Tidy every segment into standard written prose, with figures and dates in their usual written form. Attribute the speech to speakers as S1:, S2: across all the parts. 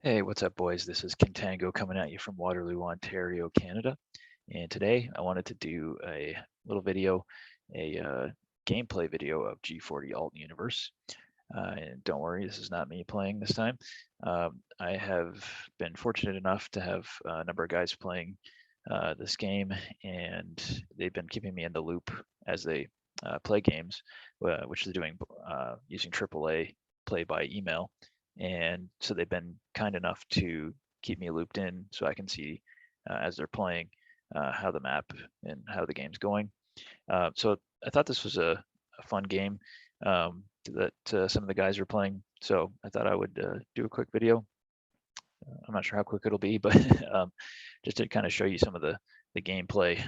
S1: Hey, what's up, boys? This is Contango coming at you from Waterloo, Ontario, Canada. And today I wanted to do a little video, a gameplay video of G40 Alt Universe. And don't worry, this is not me playing this time. I have been fortunate enough to have a number of guys playing this game, and they've been keeping me in the loop as they play games, which they're doing using AAA play by email. And so they've been kind enough to keep me looped in so I can see as they're playing how the map and how the game's going. So I thought this was a fun game that some of the guys are playing. So I thought I would do a quick video. I'm not sure how quick it'll be, but just to kind of show you some of the gameplay.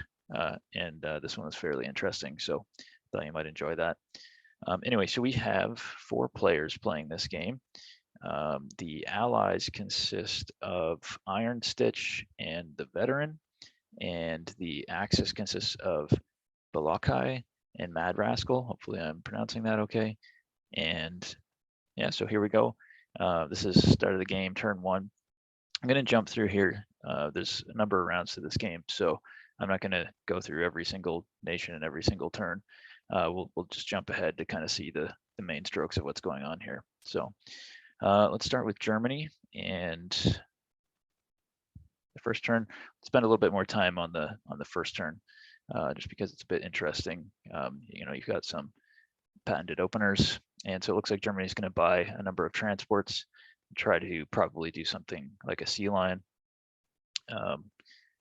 S1: And this one was fairly interesting, so I thought you might enjoy that. Anyway, so we have 4 players playing this game. The allies consist of Iron Stitch and the Veteran, and the Axis consists of Belochai and Madrascal. Hopefully I'm pronouncing that okay. And yeah, so here we go. This is start of the game, turn 1. I'm going to jump through here. There's a number of rounds to this game, so I'm not going to go through every single nation and every single turn. We'll just jump ahead to kind of see the main strokes of what's going on here. So let's start with Germany, and the first turn. Spend a little bit more time on the first turn, just because it's a bit interesting. You've got some patented openers, and so it looks like Germany's going to buy a number of transports, try to probably do something like a sea line.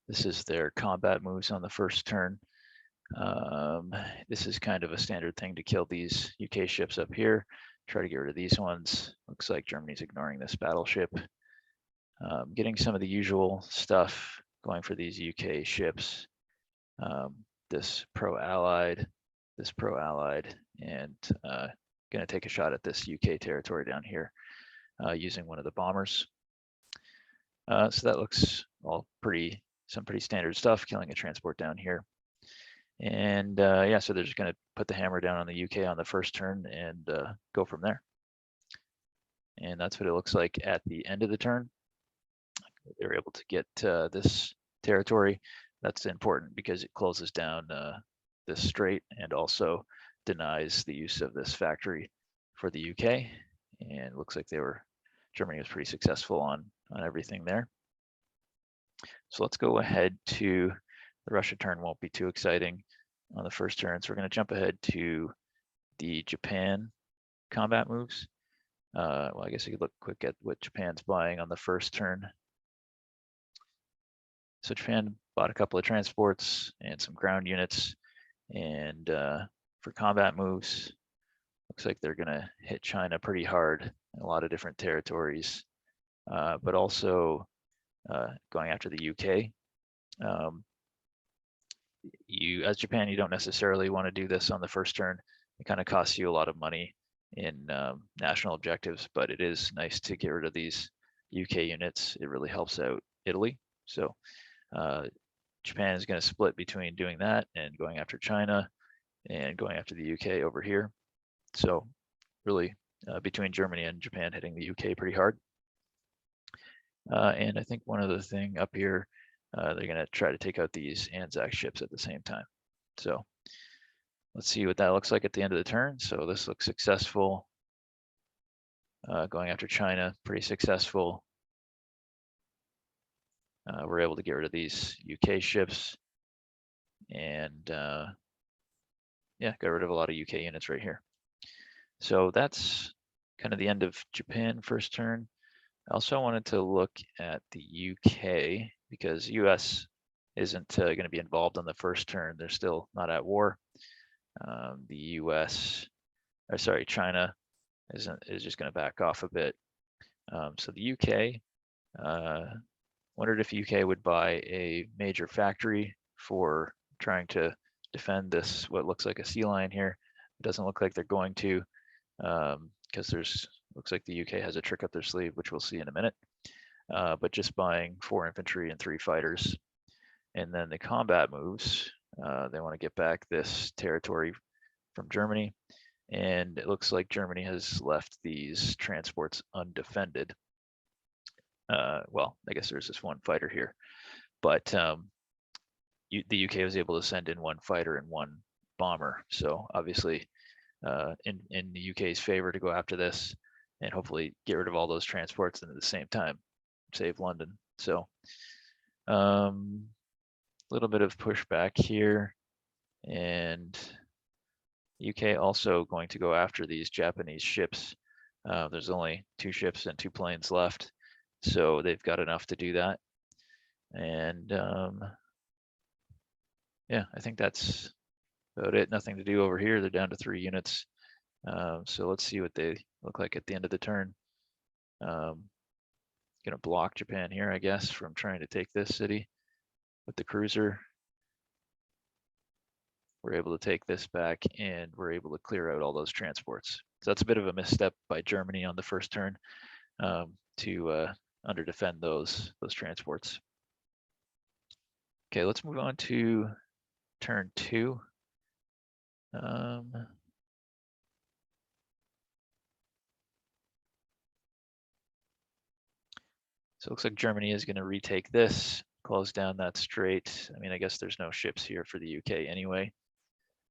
S1: This is their combat moves on the first turn. This is kind of a standard thing to kill these UK ships up here. Try to get rid of these ones. Looks like Germany's ignoring this battleship. Getting some of the usual stuff going for these UK ships. This pro-allied, and going to take a shot at this UK territory down here using one of the bombers. So that looks all some pretty standard stuff, killing a transport down here. And yeah, so they're just going to put the hammer down on the UK on the first turn and go from there. And that's what it looks like at the end of the turn. They were able to get this territory. That's important because it closes down this strait and also denies the use of this factory for the UK. And it looks like Germany was pretty successful on everything there. So let's go ahead to the Russia turn. Won't be too exciting on the first turn. So we're going to jump ahead to the Japan combat moves. Well, I guess you could look quick at what Japan's buying on the first turn. So Japan bought a couple of transports and some ground units, and for combat moves, looks like they're going to hit China pretty hard in a lot of different territories, but also going after the UK. As Japan, you don't necessarily want to do this on the first turn. It kind of costs you a lot of money in national objectives, but it is nice to get rid of these UK units. It really helps out Italy. So Japan is going to split between doing that and going after China and going after the UK over here. So really between Germany and Japan hitting the UK pretty hard. And I think one other thing up here, they're going to try to take out these Anzac ships at the same time. So let's see what that looks like at the end of the turn. So this looks successful. Going after China, pretty successful. We're able to get rid of these UK ships, and yeah, got rid of a lot of UK units right here. So that's kind of the end of Japan first turn. I also wanted to look at the UK because US isn't going to be involved on the first turn. They're still not at war. The China is just going to back off a bit. So the UK, wondered if UK would buy a major factory for trying to defend this, what looks like a sea line here. It doesn't look like they're going to, because looks like the UK has a trick up their sleeve, which we'll see in a minute. But just buying 4 infantry and 3 fighters. And then the combat moves, they want to get back this territory from Germany. And it looks like Germany has left these transports undefended. well, I guess there's this one fighter here, but the UK was able to send in one fighter and one bomber. So obviously, in the UK's favor to go after this and hopefully get rid of all those transports and at the same time save London. So a little bit of pushback here, and UK also going to go after these Japanese ships. There's only 2 ships and 2 planes left, so they've got enough to do that. And yeah, I think that's about it. Nothing to do over here. They're down to 3 units. So let's see what they look like at the end of the turn. Gonna block Japan here, I guess, from trying to take this city with the cruiser. We're able to take this back and we're able to clear out all those transports. So that's a bit of a misstep by Germany on the first turn to under defend those transports. Okay, let's move on to turn 2. So it looks like Germany is going to retake this, close down that strait. I mean, I guess there's no ships here for the UK anyway.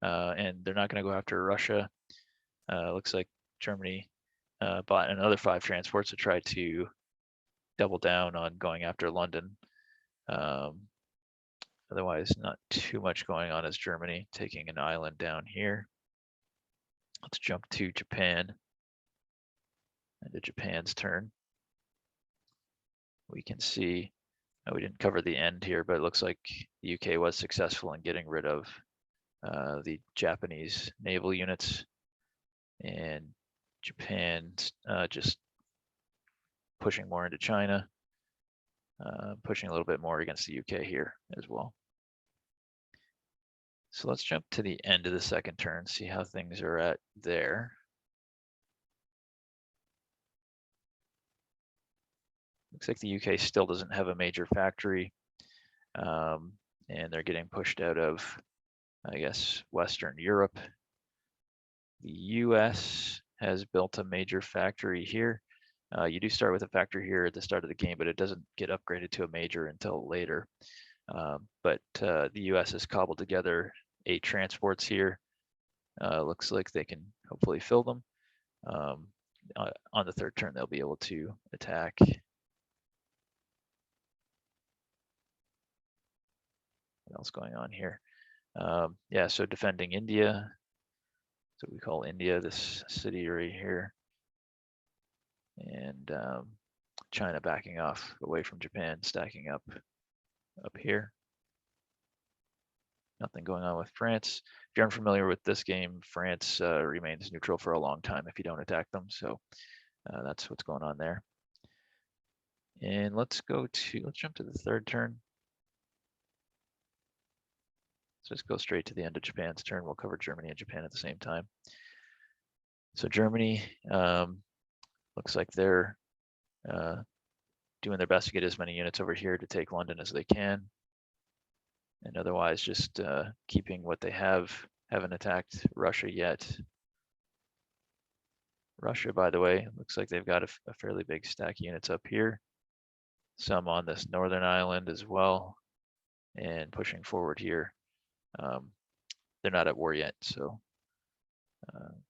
S1: And they're not going to go after Russia. Looks like Germany bought another 5 transports to try to double down on going after London. Otherwise, not too much going on as Germany taking an island down here. Let's jump to Japan. Into Japan's turn. We can see, we didn't cover the end here, but it looks like the UK was successful in getting rid of the Japanese naval units, and Japan just pushing more into China, pushing a little bit more against the UK here as well. So let's jump to the end of the second turn, see how things are at there. Looks like the UK still doesn't have a major factory, and they're getting pushed out of, I guess, Western Europe. The US has built a major factory here. You do start with a factory here at the start of the game, but it doesn't get upgraded to a major until later. But the US has cobbled together 8 transports here. Looks like they can hopefully fill them. On the third turn, they'll be able to attack. What else going on here? Yeah, so defending India. So we call India, this city right here. And China backing off away from Japan, stacking up here. Nothing going on with France. If you're unfamiliar with this game, France remains neutral for a long time if you don't attack them. So that's what's going on there. And let's jump to the third turn. So let's go straight to the end of Japan's turn. We'll cover Germany and Japan at the same time. So Germany looks like they're doing their best to get as many units over here to take London as they can. And otherwise just keeping what they have. Haven't attacked Russia yet. Russia, by the way, looks like they've got a fairly big stack of units up here. Some on this northern island as well. And pushing forward here. They're not at war yet, so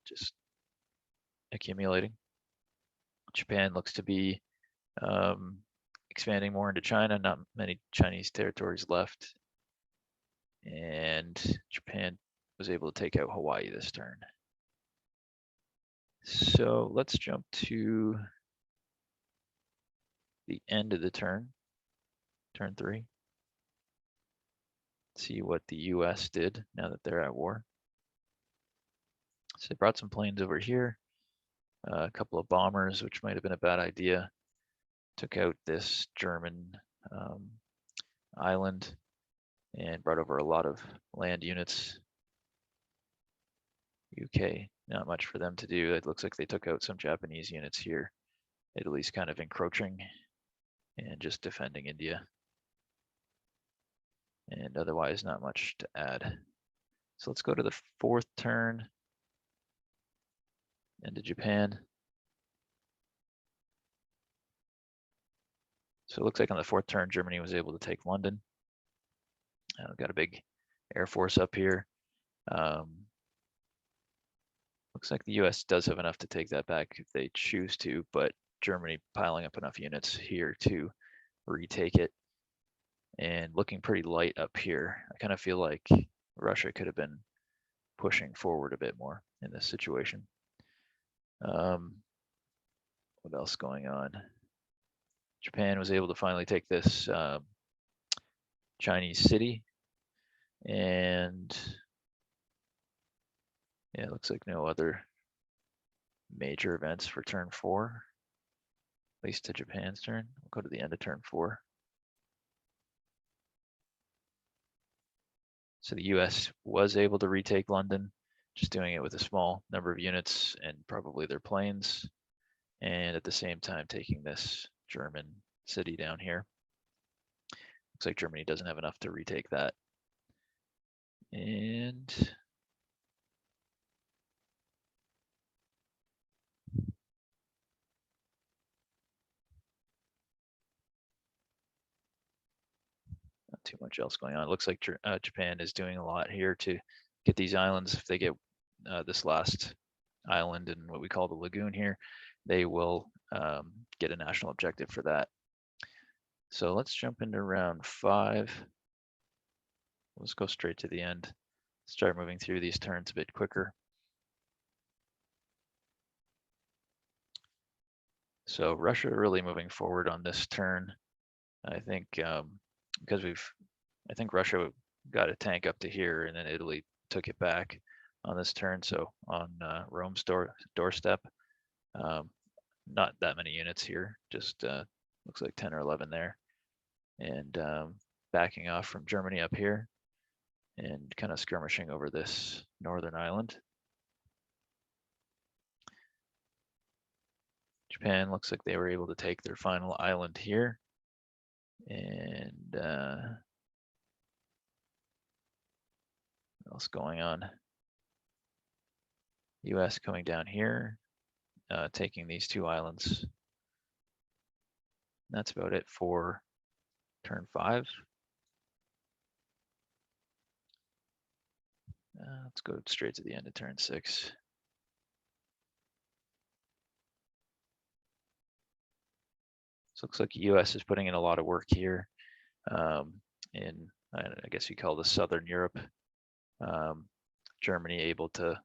S1: just accumulating. Japan looks to be expanding more into China, not many Chinese territories left. And Japan was able to take out Hawaii this turn. So let's jump to the end of the turn, turn 3. See what the US did now that they're at war. So they brought some planes over here, a couple of bombers, which might have been a bad idea. Took out this German island and brought over a lot of land units. UK, not much for them to do. It looks like they took out some Japanese units here, at least kind of encroaching and just defending India. And otherwise not much to add. So let's go to the fourth turn into Japan. So it looks like on the fourth turn, Germany was able to take London. Got a big air force up here. Looks like the US does have enough to take that back if they choose to, but Germany piling up enough units here to retake it. And looking pretty light up here. I kind of feel like Russia could have been pushing forward a bit more in this situation. What else going on? Japan was able to finally take this Chinese city, and yeah, it looks like no other major events for turn 4, at least to Japan's turn. We'll go to the end of turn 4. So the US was able to retake London, just doing it with a small number of units and probably their planes, and at the same time taking this German city down here. Looks like Germany doesn't have enough to retake that. And not too much else going on. It looks like Japan is doing a lot here to get these islands. If they get this last island in what we call the lagoon here, they will get a national objective for that. So let's jump into round 5. Let's go straight to the end. Start moving through these turns a bit quicker. So Russia really moving forward on this turn. I think because I think Russia got a tank up to here, and then Italy took it back on this turn. So on Rome's doorstep, not that many units here, just looks like 10 or 11 there, and backing off from Germany up here and kind of skirmishing over this northern island. Japan looks like they were able to take their final island here, and what else going on? US coming down here, taking these 2 islands. That's about it for turn 5. Let's go straight to the end of turn 6. So it looks like the US is putting in a lot of work here in, I guess you call this Southern Europe. Germany able to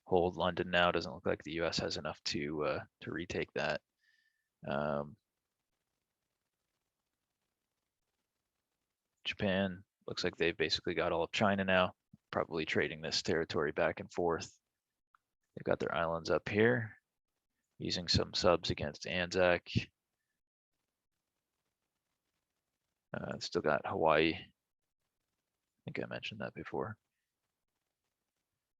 S1: hold London now. Doesn't look like the US has enough to retake that. Japan looks like they've basically got all of China now, probably trading this territory back and forth. They've got their islands up here, using some subs against Anzac. Still got Hawaii. I think I mentioned that before.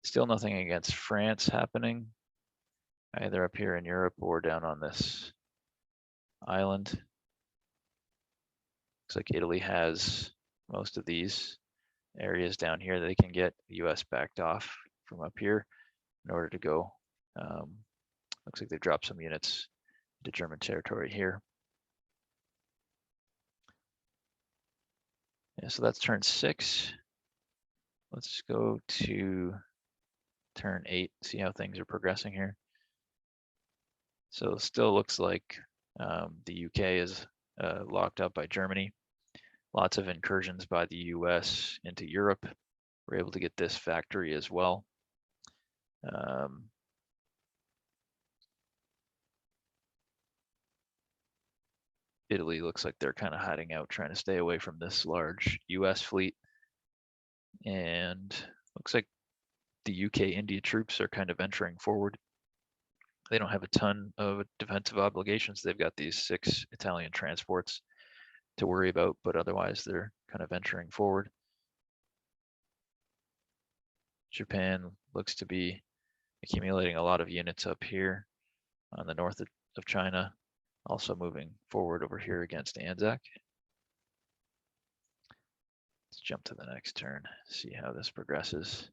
S1: Still nothing against France happening, either up here in Europe or down on this island. Looks like Italy has most of these areas down here that they can get. The US backed off from up here in order to go. Looks like they dropped some units into German territory here. Yeah, so that's turn 6. Let's go to turn 8, see how things are progressing here. So it still looks like the UK is locked up by Germany. Lots of incursions by the US into Europe. We're able to get this factory as well. Italy looks like they're kind of hiding out, trying to stay away from this large US fleet. And looks like the UK India troops are kind of venturing forward. They don't have a ton of defensive obligations. They've got these 6 Italian transports to worry about, but otherwise they're kind of venturing forward. Japan looks to be accumulating a lot of units up here on the north of China, also moving forward over here against Anzac. Let's jump to the next turn, see how this progresses.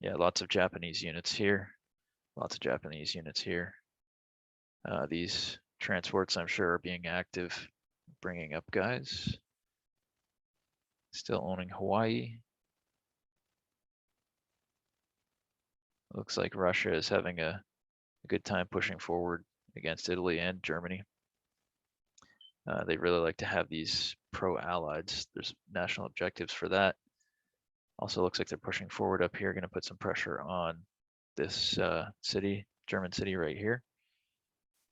S1: Yeah, lots of Japanese units here. Lots of Japanese units here. These transports, I'm sure, are being active bringing up guys. Still owning Hawaii. Looks like Russia is having a good time pushing forward against Italy and Germany. They really like to have these pro-allies. There's national objectives for that. Also looks like they're pushing forward up here, going to put some pressure on this city, German city right here.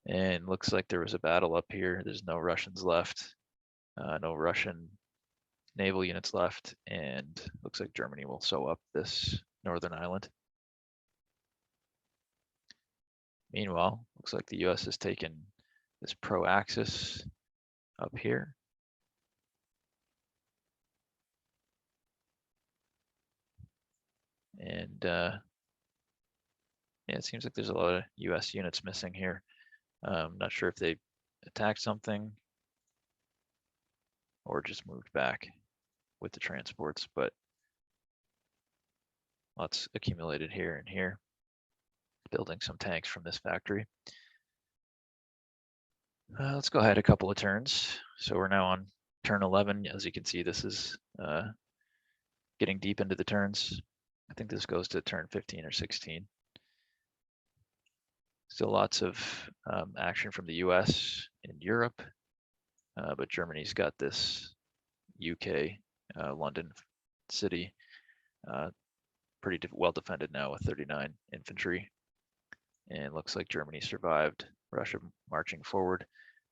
S1: And looks like there was a battle up here. There's no Russians left, no Russian naval units left, and looks like Germany will sew up this northern island. Meanwhile, looks like the US has taken this pro-axis up here. And yeah, it seems like there's a lot of US units missing here. Not sure if they attacked something or just moved back with the transports, but lots accumulated here and here. Building some tanks from this factory. Let's go ahead a couple of turns. So we're now on turn 11. As you can see, this is getting deep into the turns. I think this goes to turn 15 or 16. Still lots of action from the US in Europe, but Germany's got this UK, London city, pretty well defended now with 39 infantry. And looks like Germany survived Russia marching forward.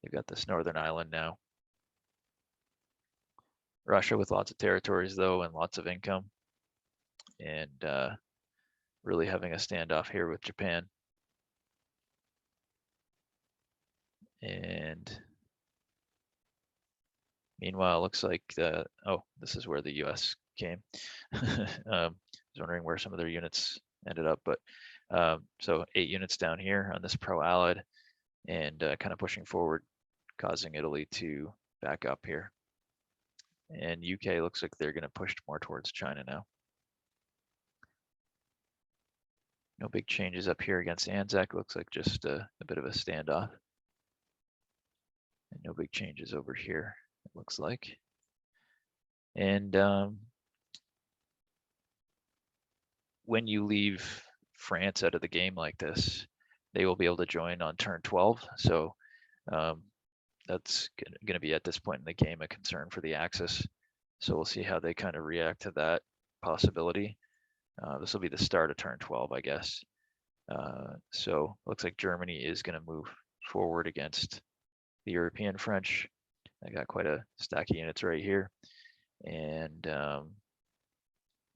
S1: They've got this northern island now. Russia with lots of territories though and lots of income, and really having a standoff here with Japan. And meanwhile, it looks like this is where the US came. I was wondering where some of their units ended up, but so 8 units down here on this pro-allied, and kind of pushing forward, causing Italy to back up here. And UK looks like they're going to push more towards China now. No big changes up here against Anzac. Looks like just a bit of a standoff. And no big changes over here, it looks like. And when you leave France out of the game like this, they will be able to join on turn 12. So that's going to be at this point in the game a concern for the Axis. So we'll see how they kind of react to that possibility. This will be the start of turn 12, I guess. So looks like Germany is going to move forward against the European French. I got quite a stack of units right here. And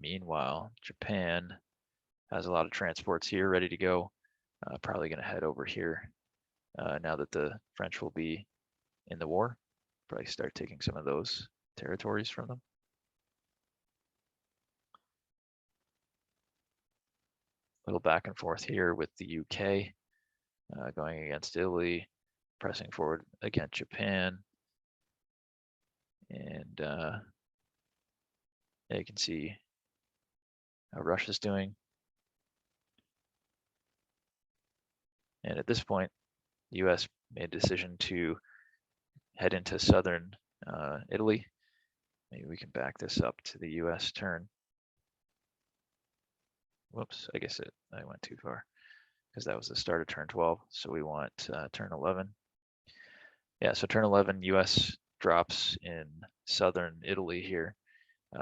S1: meanwhile, Japan has a lot of transports here ready to go. Probably going to head over here now that the French will be in the war. Probably start taking some of those territories from them. A little back and forth here with the UK going against Italy, pressing forward against Japan. And you can see how Russia's doing. And at this point, the US made a decision to head into southern Italy. Maybe we can back this up to the US turn. Whoops, I guess I went too far because that was the start of turn 12. So we want turn 11. Yeah, so turn 11, US drops in southern Italy here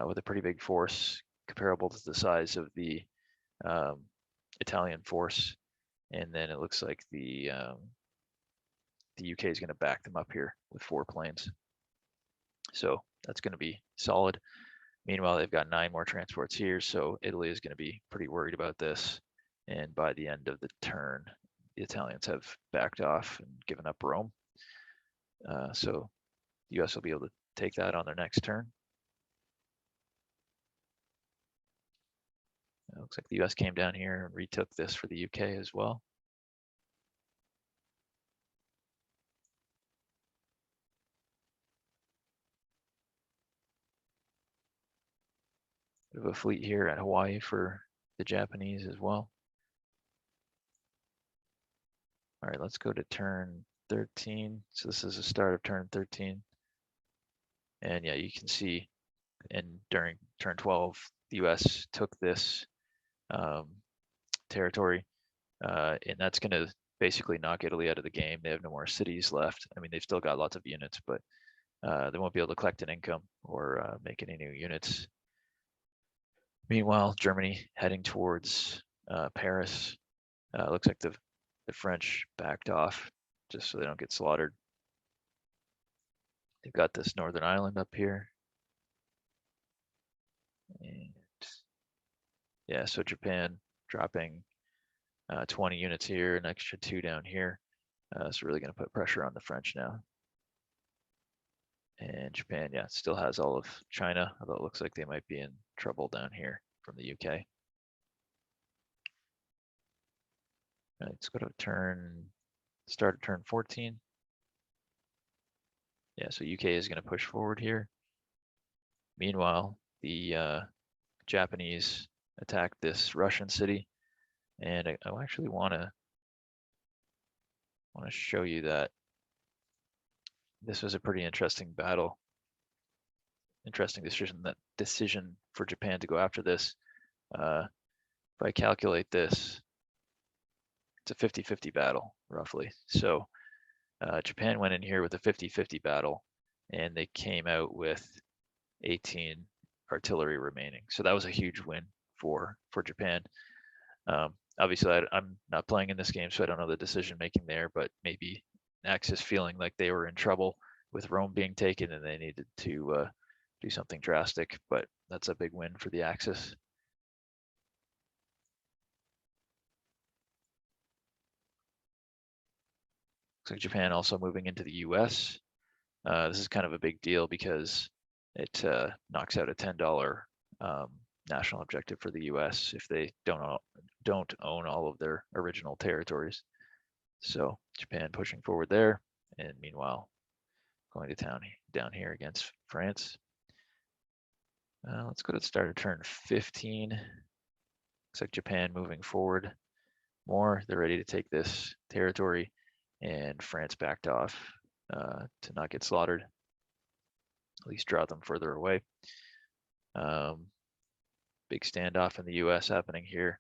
S1: with a pretty big force comparable to the size of the Italian force. And then it looks like the UK is going to back them up here with 4 planes. So that's going to be solid. Meanwhile, they've got 9 more transports here, so Italy is going to be pretty worried about this. And by the end of the turn, the Italians have backed off and given up Rome. So the US will be able to take that on their next turn. It looks like the US came down here and retook this for the UK as well. Bit of a fleet here at Hawaii for the Japanese as well. All right, let's go to turn 13. So this is the start of turn 13. And yeah, you can see, and during turn 12, the US took this territory, and that's going to basically knock Italy out of the game. They have no more cities left. I mean, they've still got lots of units, but they won't be able to collect an income or make any new units. Meanwhile, Germany heading towards Paris. Looks like the French backed off just so they don't get slaughtered. They've got this northern island up here. And yeah, so Japan dropping 20 units here, an extra 2 down here. So really going to put pressure on the French now. And Japan, yeah, still has all of China, although it looks like they might be in trouble down here from the UK. All right, let's go to start of turn 14. Yeah, so UK is going to push forward here. Meanwhile, the Japanese attacked this Russian city, and I actually want to show you that this was a pretty interesting battle. Interesting decision for Japan to go after this. If I calculate this, it's a 50-50 battle, roughly. So Japan went in here with a 50-50 battle, and they came out with 18 artillery remaining. So that was a huge win for Japan. Obviously, I'm not playing in this game, so I don't know the decision making there, but maybe Axis feeling like they were in trouble with Rome being taken and they needed to do something drastic, but that's a big win for the Axis. Looks like Japan also moving into the US. This is kind of a big deal because it knocks out a $10 national objective for the US if they don't own all of their original territories. So Japan pushing forward there, and meanwhile going to town down here against France. Let's go to the start of turn 15. Looks like Japan moving forward more. They're ready to take this territory, and France backed off to not get slaughtered. At least draw them further away. Big standoff in the US happening here.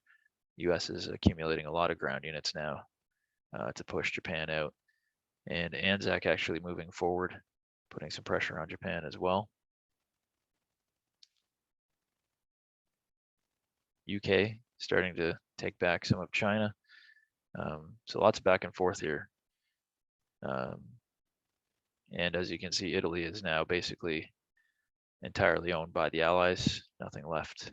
S1: US is accumulating a lot of ground units now to push Japan out. And Anzac actually moving forward, putting some pressure on Japan as well. UK starting to take back some of China. So lots of back and forth here. And as you can see, Italy is now basically entirely owned by the Allies, nothing left.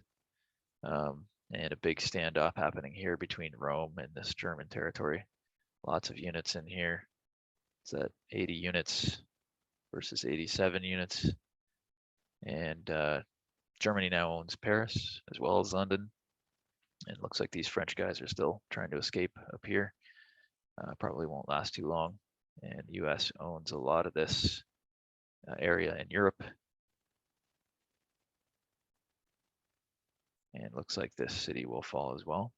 S1: And a big standoff happening here between Rome and this German territory. Lots of units in here. It's at 80 units versus 87 units. And Germany now owns Paris as well as London. And it looks like these French guys are still trying to escape up here. Probably won't last too long. And the US owns a lot of this area in Europe. And looks like this city will fall as well.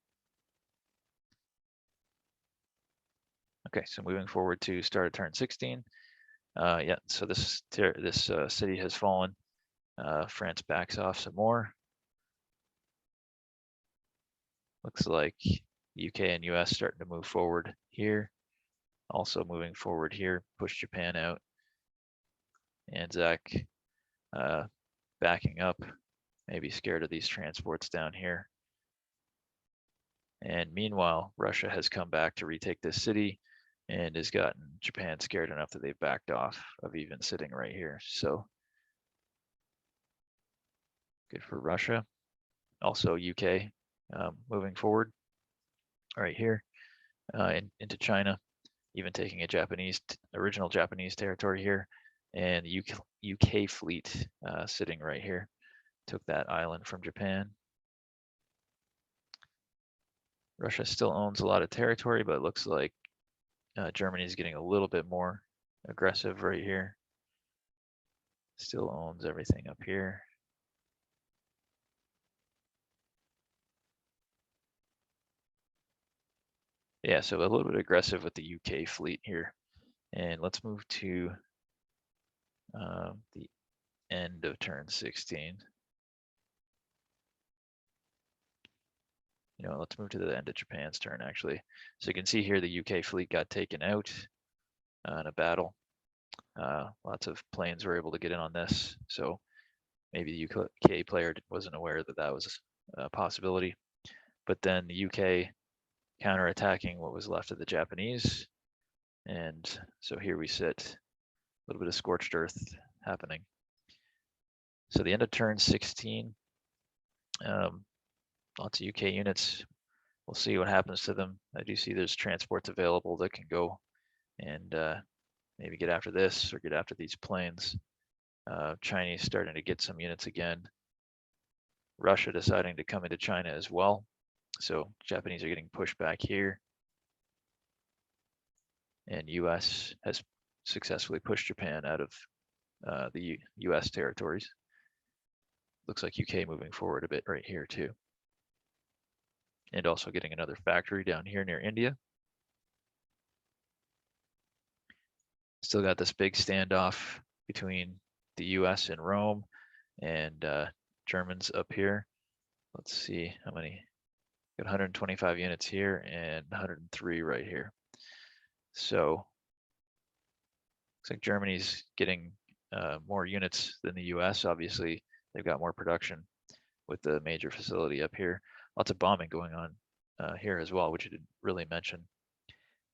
S1: Okay, so moving forward to start of turn 16. Yeah, so this city has fallen. France backs off some more. Looks like UK and US starting to move forward here. Also moving forward here, push Japan out. Anzac backing up, maybe scared of these transports down here. And meanwhile, Russia has come back to retake this city and has gotten Japan scared enough that they've backed off of even sitting right here. So good for Russia. Also UK moving forward right here into China, even taking a original Japanese territory here. And the UK fleet sitting right here, took that island from Japan. Russia still owns a lot of territory, but it looks like Germany is getting a little bit more aggressive right here. Still owns everything up here. Yeah, so a little bit aggressive with the UK fleet here. And let's move to the end of turn 16. You know, let's move to the end of Japan's turn, actually. So you can see here the UK fleet got taken out in a battle. Lots of planes were able to get in on this. So maybe the UK player wasn't aware that that was a possibility. But then the UK counterattacking what was left of the Japanese. And so here we sit, a little bit of scorched earth happening. So the end of turn 16, lots of UK units. We'll see what happens to them. I do see there's transports available that can go and maybe get after this or get after these planes. Chinese starting to get some units again. Russia deciding to come into China as well. So Japanese are getting pushed back here. And US has successfully pushed Japan out of the US territories. Looks like UK moving forward a bit right here too. And also getting another factory down here near India. Still got this big standoff between the US and Rome and Germans up here. Let's see how many. Got 125 units here and 103 right here. So looks like Germany's getting more units than the US. Obviously, they've got more production with the major facility up here. Lots of bombing going on here as well, which I didn't really mention.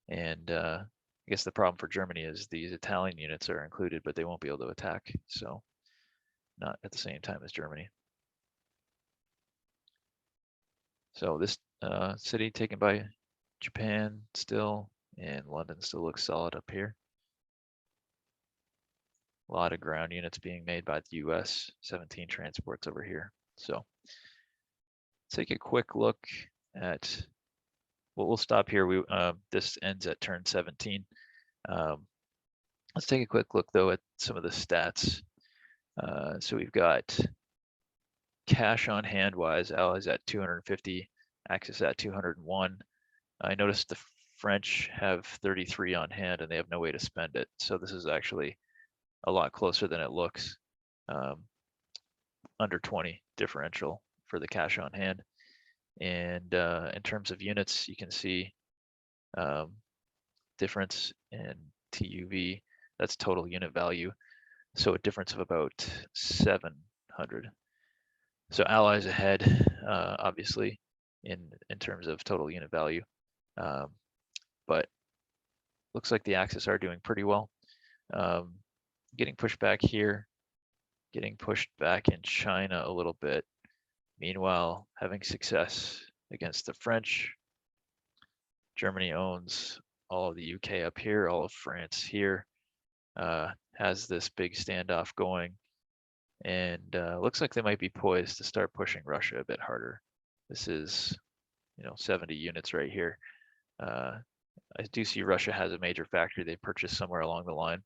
S1: And I guess the problem for Germany is these Italian units are included, but they won't be able to attack. So not at the same time as Germany. So this city taken by Japan still, and London still looks solid up here. A lot of ground units being made by the US, 17 transports over here. So take a quick look at, well, we'll stop here. This ends at turn 17. Let's take a quick look though at some of the stats. So we've got cash on hand wise, Allies at 250, Axis at 201. I noticed the French have 33 on hand and they have no way to spend it. So this is actually a lot closer than it looks. Under 20 differential for the cash on hand. And in terms of units, you can see difference in TUV, that's total unit value. So a difference of about 700. So Allies ahead, obviously, in terms of total unit value. But looks like the Axis are doing pretty well. Getting pushed back here, getting pushed back in China a little bit. Meanwhile, having success against the French. Germany owns all of the UK up here, all of France here. Has this big standoff going. And looks like they might be poised to start pushing Russia a bit harder. This is, 70 units right here. I do see Russia has a major factory they purchased somewhere along the line,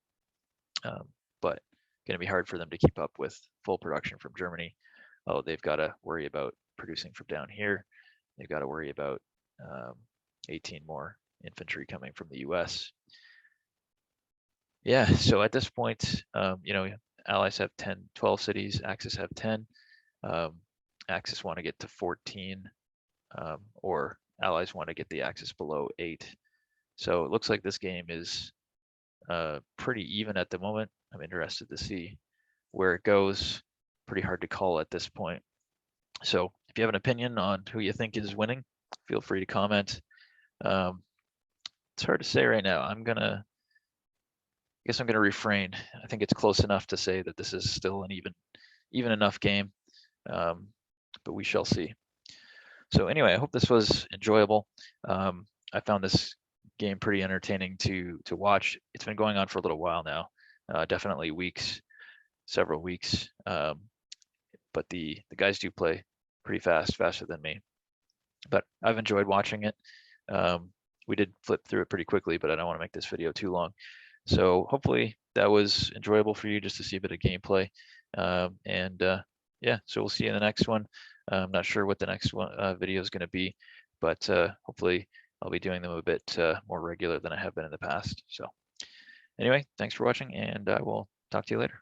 S1: but going to be hard for them to keep up with full production from Germany. Oh, they've got to worry about producing from down here. They've got to worry about 18 more infantry coming from the US. Yeah, so at this point, Allies have 12 cities, Axis have 10. Axis want to get to 14, or Allies want to get the Axis below 8. So it looks like this game is pretty even at the moment. I'm interested to see where it goes. Pretty hard to call at this point. So if you have an opinion on who you think is winning, feel free to comment. It's hard to say right now. I guess I'm gonna refrain. I think it's close enough to say that this is still an even enough game, but we shall see. So anyway, I hope this was enjoyable. I found this game pretty entertaining to watch. It's been going on for a little while now, definitely weeks, several weeks. But the guys do play pretty fast, faster than me. But I've enjoyed watching it. We did flip through it pretty quickly, but I don't want to make this video too long. So hopefully that was enjoyable for you just to see a bit of gameplay. Yeah, so we'll see you in the next one. I'm not sure what the next one video is going to be, but hopefully I'll be doing them a bit more regular than I have been in the past. So anyway, thanks for watching, and I will talk to you later.